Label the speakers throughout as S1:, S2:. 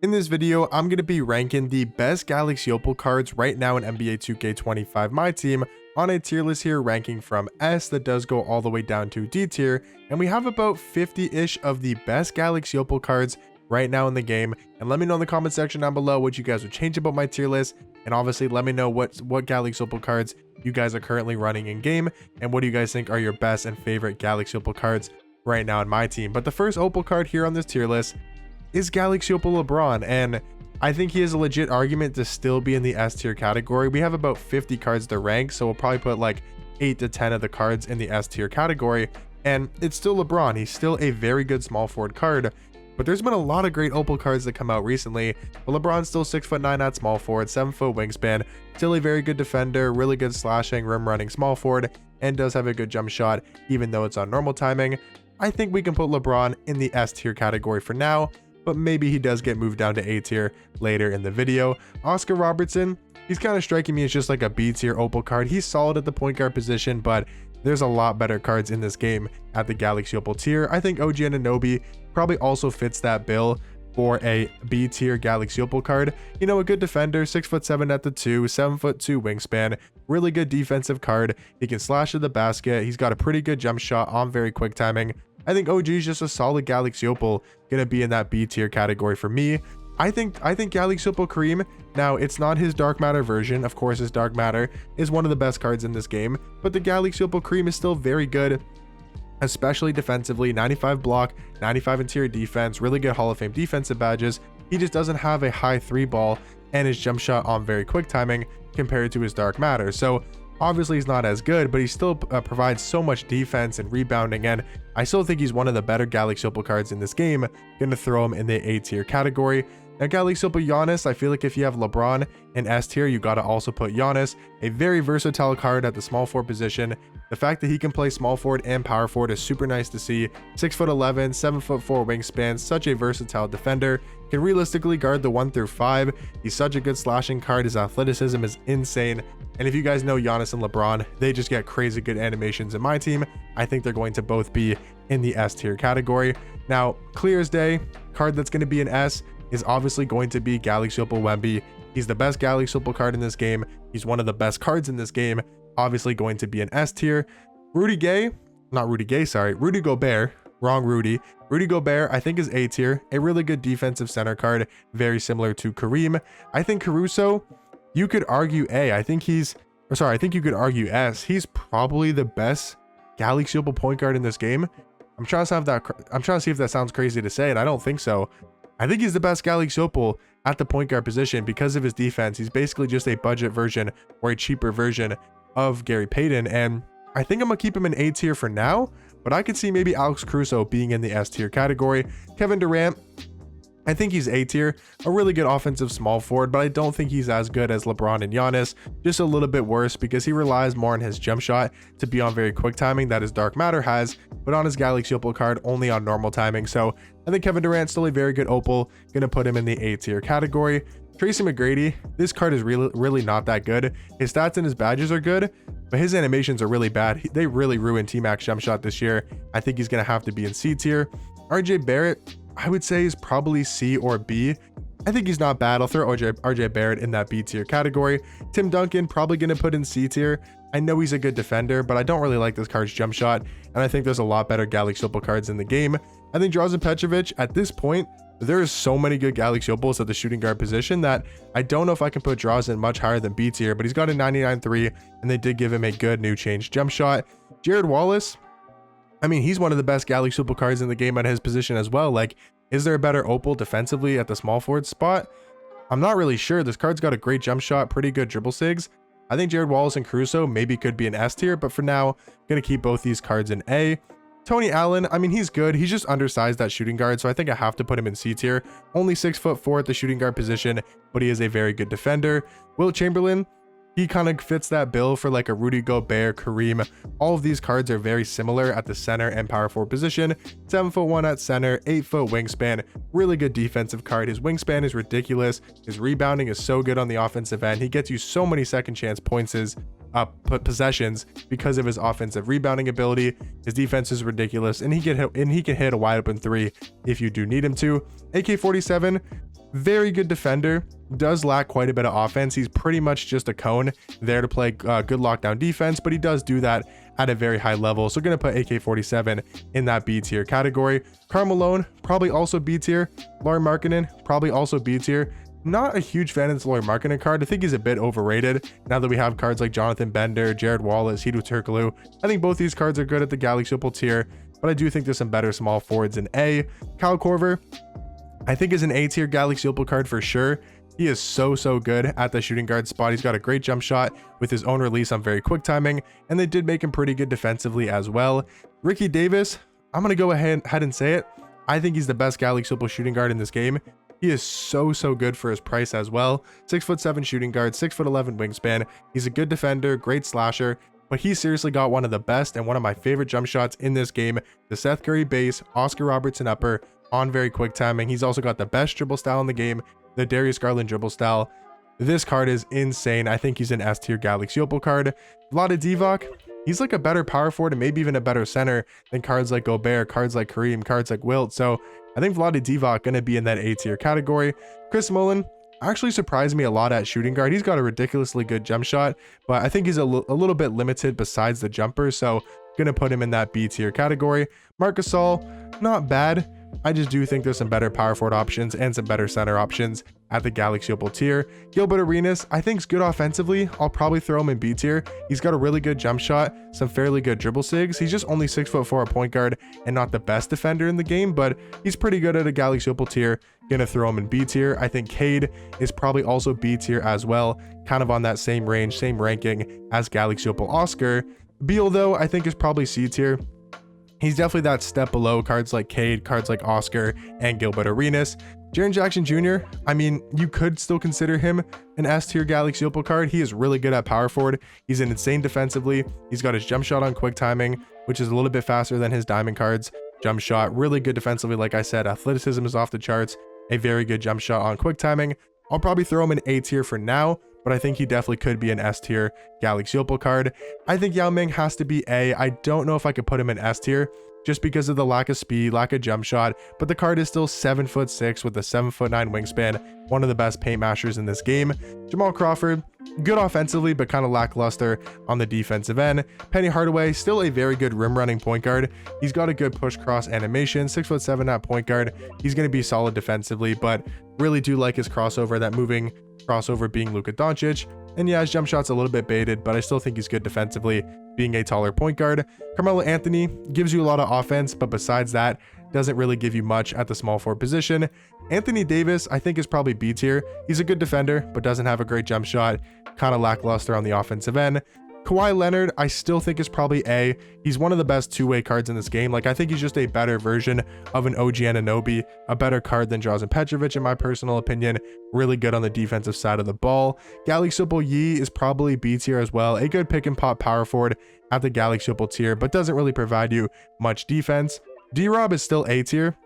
S1: In this video, I'm going to be ranking the best Galaxy Opal cards right now in NBA 2K25 My Team on a tier list here, ranking from S that does go all the way down to D tier, and we have about 50-ish of the best Galaxy Opal cards right now in the game. And let me know in the comment section down below what you guys would change about my tier list, and obviously let me know what Galaxy Opal cards you guys are currently running in game, and what do you guys think are your best and favorite Galaxy Opal cards right now in my team. But the first Opal card here on this tier list is Galaxy Opal LeBron, and I think he has a legit argument to still be in the S tier category. We have about 50 cards to rank, so we'll probably put like 8 to 10 of the cards in the S tier category, and it's still LeBron. He's still a very good small forward card, but there's been a lot of great Opal cards that come out recently. But LeBron's still 6'9" at small forward, 7-foot wingspan, still a very good defender, really good slashing, rim running small forward, and does have a good jump shot even though it's on normal timing. I think we can put LeBron in the S tier category for now, but maybe he does get moved down to A tier later in the video. Oscar Robertson, he's kind of striking me as just like a B tier Opal card. He's solid at the point guard position, but there's a lot better cards in this game at the Galaxy Opal tier. I think OG Anunoby probably also fits that bill for a B tier Galaxy Opal card. You know, a good defender, 6'7" at the 2, 7'2" wingspan, really good defensive card. He can slash to the basket. He's got a pretty good jump shot on very quick timing. I think OG is just a solid Galaxy Opal, gonna be in that B tier category for me. I think Galaxy Opal Kareem, now it's not his Dark Matter version. Of course, his Dark Matter is one of the best cards in this game, but the Galaxy Opal Kareem is still very good, especially defensively. 95 block, 95 interior defense, really good Hall of Fame defensive badges. He just doesn't have a high 3 ball and his jump shot on very quick timing compared to his Dark Matter. So obviously he's not as good, but he still provides so much defense and rebounding, and I still think he's one of the better Galaxy Opal cards in this game. Gonna throw him in the A tier category. Now Galaxy Opal Giannis, I feel like if you have LeBron in S tier, you gotta also put Giannis, a very versatile card at the small forward position. The fact that he can play small forward and power forward is super nice to see. 6'11", 7'4" wingspan, such a versatile defender, can realistically guard the 1 through 5. He's such a good slashing card. His athleticism is insane. And if you guys know Giannis and LeBron, they just get crazy good animations in my team. I think they're going to both be in the S tier category. Now, clear as day, card that's going to be an S is obviously going to be Galaxy Opal Wemby. He's the best Galaxy Opal card in this game. He's one of the best cards in this game. Obviously going to be an S tier. Rudy Gobert. Wrong Rudy. Rudy Gobert, I think, is A tier. A really good defensive center card, very similar to Kareem. I think Caruso, you could argue A. I think you could argue S. He's probably the best Galaxy Opal point guard in this game. I'm trying to see if that sounds crazy to say, and I don't think so. I think he's the best Galaxy Opal at the point guard position because of his defense. He's basically just a budget version or a cheaper version of Gary Payton, and I think I'm gonna keep him in A tier for now, but I could see maybe Alex Caruso being in the S tier category. Kevin Durant, I think he's A tier, a really good offensive small forward, but I don't think he's as good as LeBron and Giannis, just a little bit worse because he relies more on his jump shot to be on very quick timing that his Dark Matter has, but on his Galaxy Opal card only on normal timing. So I think Kevin Durant's still a very good Opal, gonna put him in the A tier category. Tracy McGrady, this card is really not that good. His stats and his badges are good, but his animations are really bad. They really ruined T-Mac's jump shot this year. I think he's gonna have to be in C tier. RJ Barrett, I would say, is probably C or B. I think he's not bad. I'll throw RJ Barrett in that B tier category. Tim Duncan, probably gonna put in C tier. I know he's a good defender, but I don't really like this card's jump shot, and I think there's a lot better Galaxy Opal cards in the game. I think Drazen Petrovic, at this point, there's so many good Galaxy Opals at the shooting guard position that I don't know if I can put Drazen much higher than B tier, but he's got a 99.3, and they did give him a good new change jump shot. Jared Wallace, I mean, he's one of the best Galaxy Opal cards in the game at his position as well. Like, is there a better Opal defensively at the small forward spot? I'm not really sure. This card's got a great jump shot, pretty good dribble sigs. I think Jared Wallace and Caruso maybe could be an S tier, but for now, I'm gonna keep both these cards in A. Tony Allen, I mean, he's good. He's just undersized at shooting guard, so I think I have to put him in C tier. Only 6'4" at the shooting guard position, but he is a very good defender. Will Chamberlain, he kind of fits that bill for like a Rudy Gobert, Kareem. All of these cards are very similar at the center and power forward position. 7'1" at center, 8-foot wingspan, really good defensive card. His wingspan is ridiculous. His rebounding is so good on the offensive end. He gets you so many second chance possessions because of his offensive rebounding ability. His defense is ridiculous, and he can hit a wide open 3 if you do need him to. AK-47, Very good defender, does lack quite a bit of offense. He's pretty much just a cone there to play good lockdown defense, but he does do that at a very high level. So going to put AK-47 in that B tier category. Karl Malone, probably also B tier. Lauri Markkanen, probably also B tier. Not a huge fan of this Lauri Markkanen card. I think he's a bit overrated now that we have cards like Jonathan Bender, Jared Wallace, Hedo Turkoglu. I think both these cards are good at the Galaxy Opal tier, but I do think there's some better small forwards in A. Kyle Korver, I think is an A tier Galaxy Opal card for sure. He is so good at the shooting guard spot. He's got a great jump shot with his own release on very quick timing, and they did make him pretty good defensively as well. Ricky Davis, I'm going to go ahead and say it. I think he's the best Galaxy Opal shooting guard in this game. He is so good for his price as well. 6'7" shooting guard, 6'11" wingspan. He's a good defender, great slasher, but he seriously got one of the best and one of my favorite jump shots in this game. The Seth Curry base, Oscar Robertson upper on very quick timing. He's also got the best dribble style in the game, the Darius Garland dribble style. This card is insane. I think he's an S tier Galaxy Opal card. Vlade Divac, he's like a better power forward and maybe even a better center than cards like Gobert, cards like Kareem, cards like Wilt. So I think Vlade Divac going to be in that A tier category. Chris Mullin actually surprised me a lot at shooting guard. He's got a ridiculously good jump shot, but I think he's a little bit limited besides the jumper. So going to put him in that B tier category. Marc Gasol, not bad. I just do think there's some better power forward options and some better center options at the Galaxy Opal tier. Gilbert Arenas, I think is good offensively. I'll probably throw him in B tier. He's got a really good jump shot, some fairly good dribble sigs. He's just only 6'4" at point guard and not the best defender in the game, but he's pretty good at a Galaxy Opal tier. Gonna throw him in B tier. I think Cade is probably also B tier as well, kind of on that same range, same ranking as Galaxy Opal Oscar. Beal though, I think is probably C tier. He's definitely that step below cards like Cade, cards like Oscar, and Gilbert Arenas. Jaren Jackson Jr., I mean, you could still consider him an S tier Galaxy Opal card. He is really good at power forward. He's insane defensively. He's got his jump shot on quick timing, which is a little bit faster than his diamond cards. Jump shot, really good defensively. Like I said, athleticism is off the charts. A very good jump shot on quick timing. I'll probably throw him in A tier for now, but I think he definitely could be an S tier Galaxy Opal card. I think Yao Ming has to be A. I don't know if I could put him in S tier just because of the lack of speed, lack of jump shot, but the card is still 7'6" with a 7'9" wingspan, one of the best paint mashers in this game. Jamal Crawford, good offensively, but kind of lackluster on the defensive end. Penny Hardaway, still a very good rim running point guard. He's got a good push cross animation, 6'7" at point guard. He's going to be solid defensively, but really do like his crossover, that moving crossover being Luka Doncic. And yeah, his jump shot's a little bit baited, but I still think he's good defensively, being a taller point guard. Carmelo Anthony gives you a lot of offense, but besides that, doesn't really give you much at the small forward position. Anthony Davis, I think, is probably B tier. He's a good defender, but doesn't have a great jump shot, kind of lackluster on the offensive end. Kawhi Leonard, I still think is probably A. He's one of the best two-way cards in this game. Like, I think he's just a better version of an OG Anunoby, a better card than Drazen Petrovic, in my personal opinion. Really good on the defensive side of the ball. Galaxy Opal Yi is probably B tier as well. A good pick and pop power forward at the Galaxy Opal tier, but doesn't really provide you much defense. D-Rob is still A tier.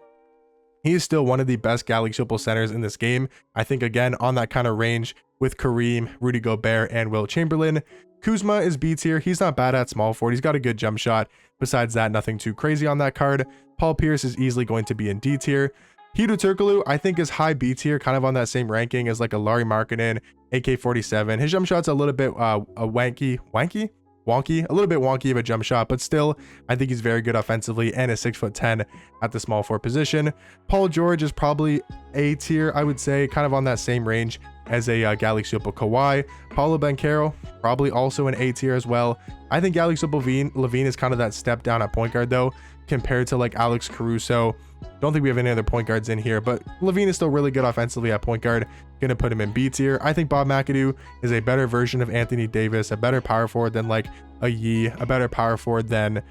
S1: He is still one of the best Galaxy Opal centers in this game. I think, again, on that kind of range with Kareem, Rudy Gobert, and Wilt Chamberlain. Kuzma is B tier. He's not bad at small forward. He's got a good jump shot. Besides that, nothing too crazy on that card. Paul Pierce is easily going to be in D tier. Hedo Turkoglu, I think, is high B tier, kind of on that same ranking as like a Lauri Markkanen, AK-47. His jump shot's a little bit wonky, a little bit wonky of a jump shot, but still, I think he's very good offensively and is 6'10" at the small forward position. Paul George is probably A tier, I would say, kind of on that same range as a Galaxy Opal Kawhi. Paulo Banchero, probably also an A tier as well. I think Galaxy Opal Levine is kind of that step down at point guard though, compared to like Alex Caruso. Don't think we have any other point guards in here, but Levine is still really good offensively at point guard. Gonna put him in B tier. I think Bob McAdoo is a better version of Anthony Davis, a better power forward than like a Yee, a better power forward than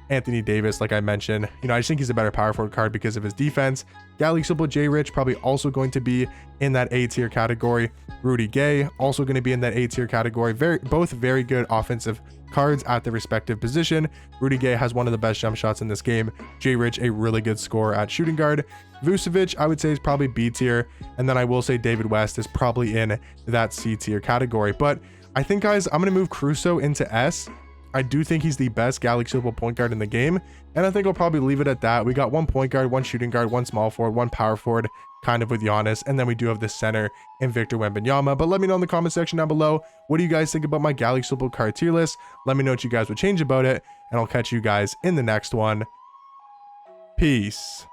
S1: Anthony Davis, like I mentioned. You know, I just think he's a better power forward card because of his defense. Galaxy Opal J Rich probably also going to be in that A tier category. Rudy Gay also going to be in that A tier category. Both very good offensive cards at the respective position. Rudy Gay has one of the best jump shots in this game. J Rich, a really good scorer at shooting guard. Vucevic, I would say, is probably B tier. And then I will say David West is probably in that C tier category. But I think, guys, I'm going to move Caruso into S. I do think he's the best Galaxy Opal point guard in the game, and I think I'll probably leave it at that. We got one point guard, one shooting guard, one small forward, one power forward kind of with Giannis. And then we do have the center in Victor Wembanyama. But let me know in the comment section down below, what do you guys think about my Galaxy Opal card tier list? Let me know what you guys would change about it, and I'll catch you guys in the next one. Peace.